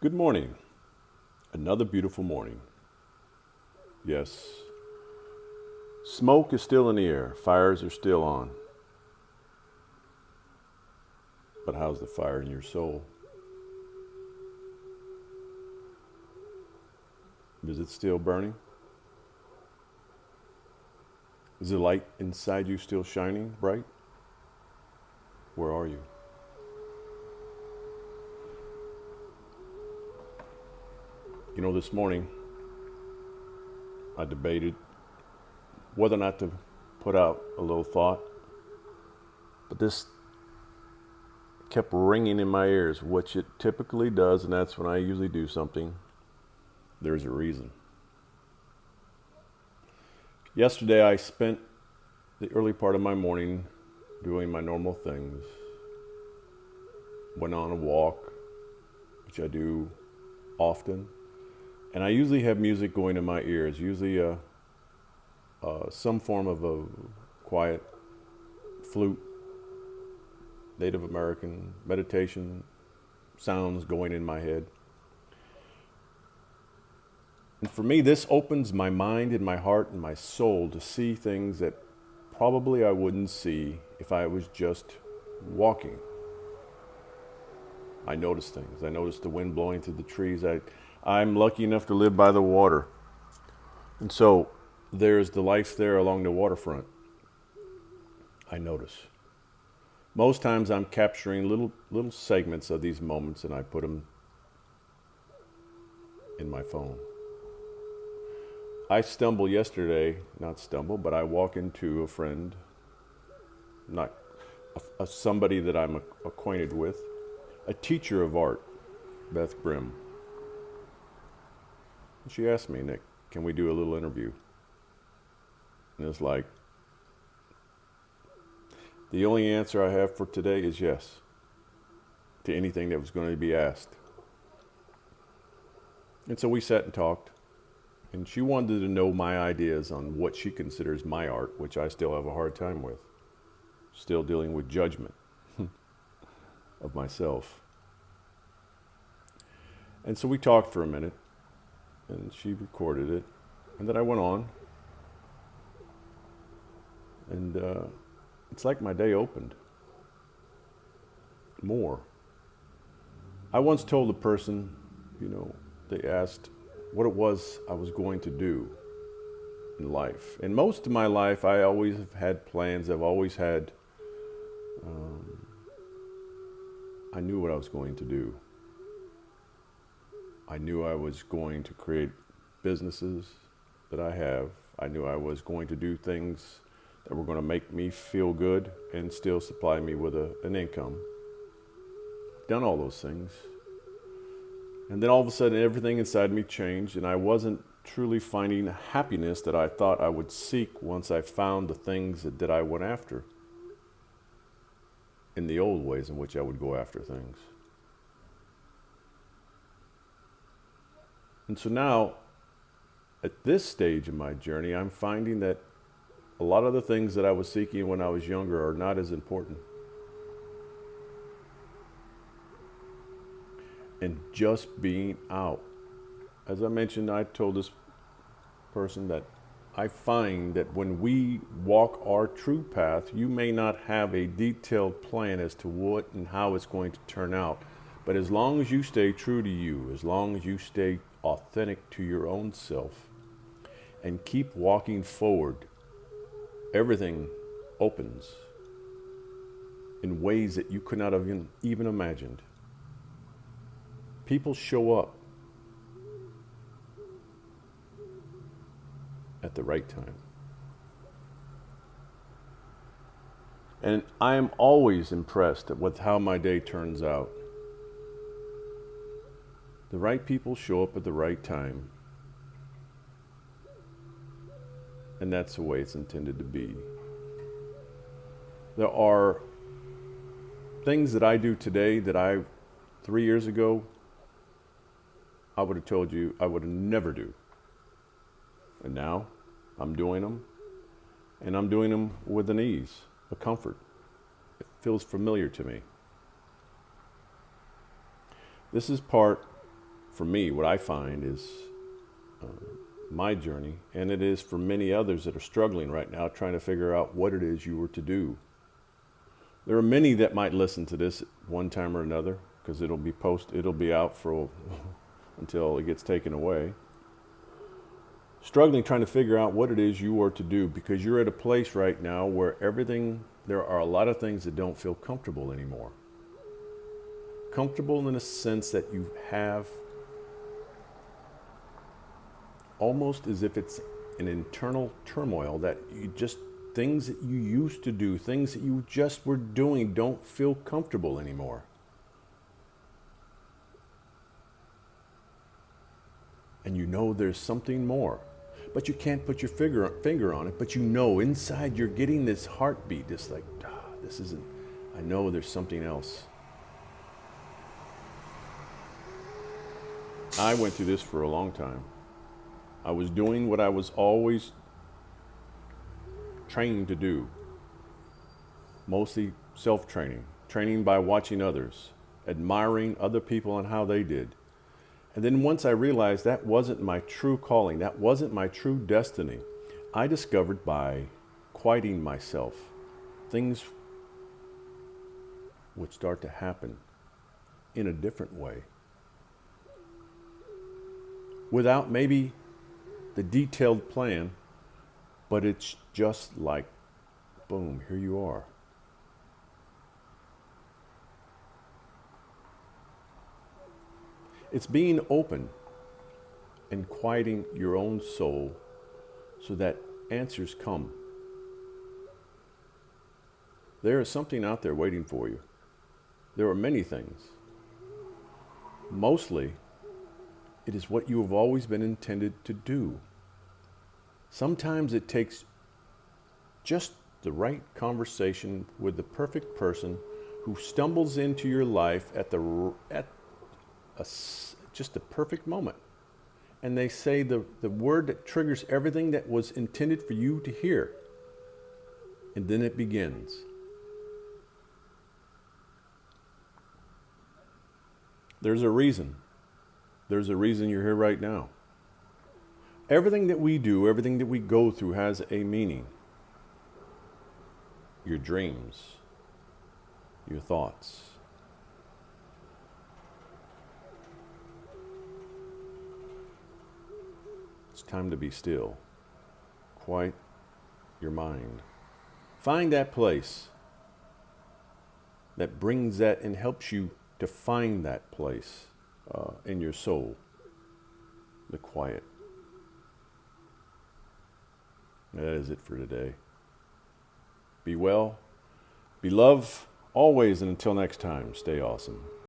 Good morning. Another beautiful morning. Yes, smoke is still in the air, fires are still on. But how's the fire in your soul? Is it still burning? Is the light inside you still shining bright? Where are you? This morning I debated whether or not to put out a little thought, but this kept ringing in my ears, which it typically does, and that's when I usually do something. There's a reason. Yesterday, I spent the early part of my morning doing my normal things. Went on a walk, which I do often, and I usually have music going in my ears. Usually, some form of a quiet flute, Native American meditation sounds going in my head. And for me, this opens my mind and my heart and my soul to see things that probably I wouldn't see if I was just walking. I notice things. I notice the wind blowing through the trees. I'm lucky enough to live by the water. And so there's the life there along the waterfront. I notice. Most times I'm capturing little segments of these moments and I put them in my phone. I stumbled yesterday, not stumble, but I walk into a friend, not somebody that I'm acquainted with, a teacher of art, Beth Grimm. She asked me, Nick, can we do a little interview? And it's like, the only answer I have for today is yes to anything that was going to be asked. And so we sat and talked. And she wanted to know my ideas on what she considers my art, which I still have a hard time with. Still dealing with judgment of myself. And so we talked for a minute, and she recorded it. And then I went on. And it's like my day opened. More. I once told a person, they asked what it was I was going to do in life. And most of my life, I always have had plans. I've always had, I knew what I was going to do. I knew I was going to create businesses that I have. I knew I was going to do things that were going to make me feel good and still supply me with an income. Done all those things. And then all of a sudden, everything inside me changed, and I wasn't truly finding happiness that I thought I would seek once I found the things that I went after in the old ways in which I would go after things. And so now, at this stage in my journey, I'm finding that a lot of the things that I was seeking when I was younger are not as important. And just being out. As I mentioned, I told this person that I find that when we walk our true path, you may not have a detailed plan as to what and how it's going to turn out. But as long as you stay true to you, as long as you stay authentic to your own self, and keep walking forward, everything opens in ways that you could not have even imagined. People show up at the right time. And I am always impressed with how my day turns out. The right people show up at the right time. And that's the way it's intended to be. There are things that I do today that 3 years ago, I would have told you I would never do. And now I'm doing them, and I'm doing them with an ease, a comfort. It feels familiar to me. This is part for me, what I find is my journey, and it is for many others that are struggling right now trying to figure out what it is you were to do. There are many that might listen to this at one time or another because it'll be out for until it gets taken away. Struggling trying to figure out what it is you are to do because you're at a place right now where there are a lot of things that don't feel comfortable anymore. Comfortable in a sense that you have almost as if it's an internal turmoil that things that you used to do, things that you just were doing don't feel comfortable anymore. And you know there's something more, but you can't put your finger on it, but you know inside you're getting this heartbeat, this like, this isn't, I know there's something else. I went through this for a long time. I was doing what I was always trained to do, mostly self-training, training by watching others, admiring other people and how they did. And then once I realized that wasn't my true calling, that wasn't my true destiny, I discovered by quieting myself, things would start to happen in a different way. Without maybe the detailed plan, but it's just like, boom, here you are. It's being open and quieting your own soul so that answers come. There is something out there waiting for you. There are many things. Mostly, it is what you have always been intended to do. Sometimes it takes just the right conversation with the perfect person who stumbles into your life at just the perfect moment. And they say the word that triggers everything that was intended for you to hear. And then it begins. There's a reason. There's a reason you're here right now. Everything that we do, everything that we go through has a meaning. Your dreams, your thoughts. It's time to be still. Quiet your mind. Find that place that brings that and helps you to find that place in your soul, the quiet. That is it for today. Be well, be loved always, and until next time, stay awesome.